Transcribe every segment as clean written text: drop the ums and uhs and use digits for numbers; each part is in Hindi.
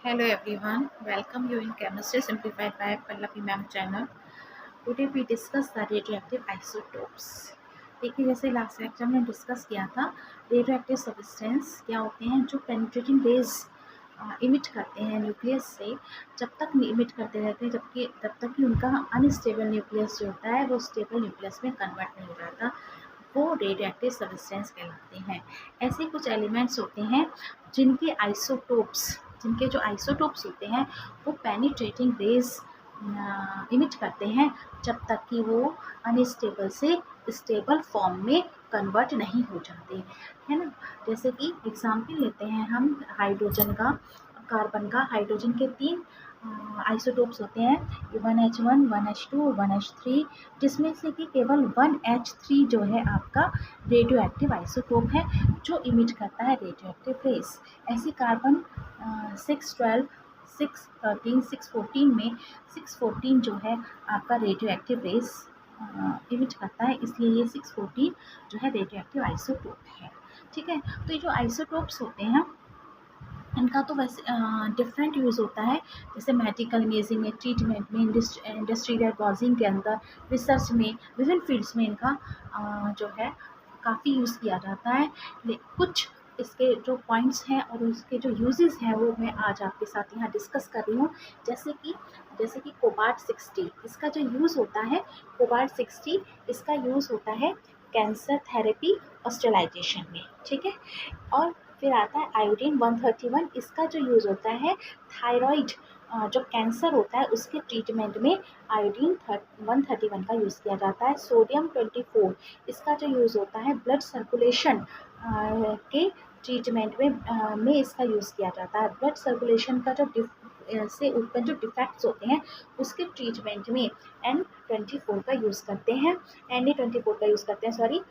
Hello everyone, welcome you in Chemistry Simplified by Pallavi Ma'am channel. Today we discuss the radioactive isotopes. देखिए जैसे लास्ट लेक्चर में डिस्कस किया था रेडियोएक्टिव सब्सटेंस क्या होते हैं जो पेनिट्रेटिंग रेज इमिट करते हैं न्यूक्लियस से। जब तक इमिट करते रहते हैं जबकि तब तक कि उनका अनस्टेबल न्यूक्लियस जो होता है वो स्टेबल न्यूक्लियस में कन्वर्ट नहीं हो जाता, वो रेडियोएक्टिव सब्सटेंस कहलाते हैं। ऐसे कुछ एलिमेंट्स होते हैं जिनके जो आइसोटोप्स होते हैं वो पेनिट्रेटिंग रेज इमिट करते हैं जब तक कि वो अनस्टेबल से स्टेबल फॉर्म में कन्वर्ट नहीं हो जाते, है ना। जैसे कि एग्जाम्पल लेते हैं हम हाइड्रोजन का, कार्बन का। हाइड्रोजन के 3 आइसोटोप्स होते हैं 1H1, 1H2, 1H3, जिसमें से कि केवल 1H3 जो है आपका रेडियोएक्टिव आइसोटोप है जो इमिट करता है रेडियोएक्टिव रेज। ऐसी कार्बन 612, 613, 614 में 614 जो है आपका रेडियोएक्टिव रेज इमिट करता है, इसलिए ये 614 जो है रेडियोएक्टिव आइसोटोप है। ठीक है, तो ये जो आइसोटोप्स होते हैं इनका तो वैसे डिफरेंट यूज़ होता है, जैसे मेडिकल इमेजिंग में, ट्रीटमेंट में, इंडस्ट्रियल गॉजिंग के अंदर, रिसर्च में, विभिन्न फील्ड्स में इनका जो है काफ़ी यूज़ किया जाता है। कुछ इसके जो पॉइंट्स हैं और उसके जो यूजेस हैं वो मैं आज आपके साथ यहाँ डिस्कस कर रही हूँ। जैसे कि कोबाल्ट 60 इसका जो यूज़ होता है, कोबाल्ट 60 इसका यूज़ होता है कैंसर थेरेपी और स्टेलाइजेशन में। ठीक है, और फिर आता है आयोडीन 131, इसका जो यूज़ होता है थायराइड जो कैंसर होता है उसके ट्रीटमेंट में आयोडीन 131 का यूज़ किया जाता है। सोडियम 24 इसका जो यूज़ होता है ब्लड सर्कुलेशन के ट्रीटमेंट में इसका यूज़ किया जाता है। ब्लड सर्कुलेशन का जो से उत्पन्न जो डिफेक्ट्स होते हैं उसके ट्रीटमेंट में N24 का यूज़ करते हैं, Na24 का यूज़ करते हैं, सॉरी।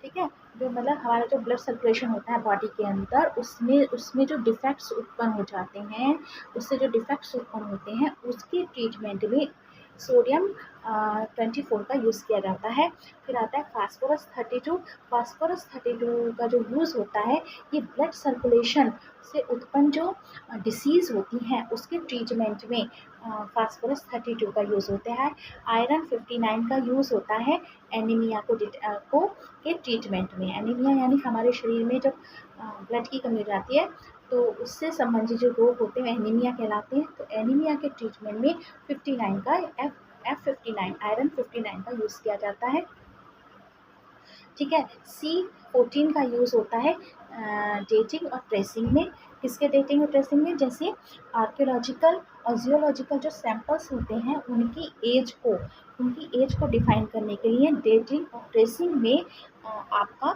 ठीक है, जो मतलब हमारा जो ब्लड सर्कुलेशन होता है बॉडी के अंदर उसमें जो डिफेक्ट्स उत्पन्न हो जाते हैं, उससे जो डिफेक्ट्स उत्पन्न होते हैं उसके ट्रीटमेंट में सोडियम 24 का यूज़ किया जाता है। फिर आता है फास्फोरस 32। फास्फोरस 32 का जो यूज़ होता है ये ब्लड सर्कुलेशन से उत्पन्न जो डिसीज़ होती हैं उसके ट्रीटमेंट में फास्फोरस 32 का यूज़ होता है। आयरन 59 का यूज़ होता है एनीमिया को के ट्रीटमेंट में। एनीमिया यानी हमारे शरीर में जब ब्लड की कमी हो जाती है तो उससे संबंधित जो रोग होते हैं एनीमिया कहलाते हैं। तो एनीमिया के ट्रीटमेंट में 59 का F59 आयरन 59 का यूज़ किया जाता है। ठीक है, C14 का यूज़ होता है डेटिंग और ट्रेसिंग में। किसके डेटिंग और ट्रेसिंग में? जैसे आर्कियोलॉजिकल और जियोलॉजिकल जो सैंपल्स होते हैं उनकी एज को डिफाइन करने के लिए डेटिंग और ट्रेसिंग में आपका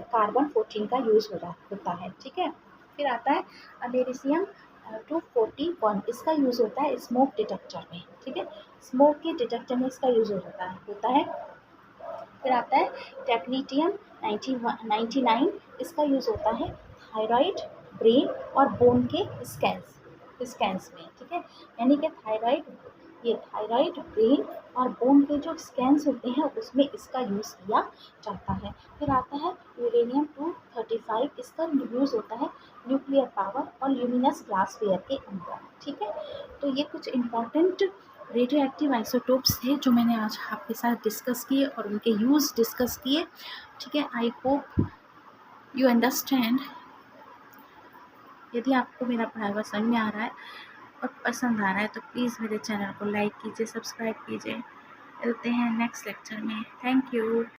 कार्बन 14 का यूज़ होता है। ठीक है, फिर आता है अमेरिसियम 241, इसका यूज़ होता है स्मोक डिटेक्टर में। ठीक है, स्मोक के डिटेक्टर में इसका यूज़ होता है। फिर आता है टेक्नीटियम 99, इसका यूज़ होता है थायराइड, ब्रेन और बोन के स्कैन्स में। ठीक है, यानी कि थायराइड, ब्रेन और बोन के जो स्कैन्स होते हैं उसमें इसका यूज़ किया जाता है। फिर आता है यूरेनियम 235, इसका यूज़ होता है न्यूक्लियर पावर और ल्यूमिनस ग्लासवेयर के अंदर। ठीक है, तो ये कुछ इम्पॉर्टेंट रेडियोएक्टिव आइसोटोप्स थे जो मैंने आज आपके साथ डिस्कस किए और उनके यूज़ डिस्कस किए। ठीक है, आई होप यू अंडरस्टैंड। यदि आपको मेरा पढ़ाया हुआ समझ में आ रहा है और पसंद आ रहा है तो प्लीज़ मेरे चैनल को लाइक कीजिए, सब्सक्राइब कीजिए। मिलते हैं नेक्स्ट लेक्चर में। Thank you.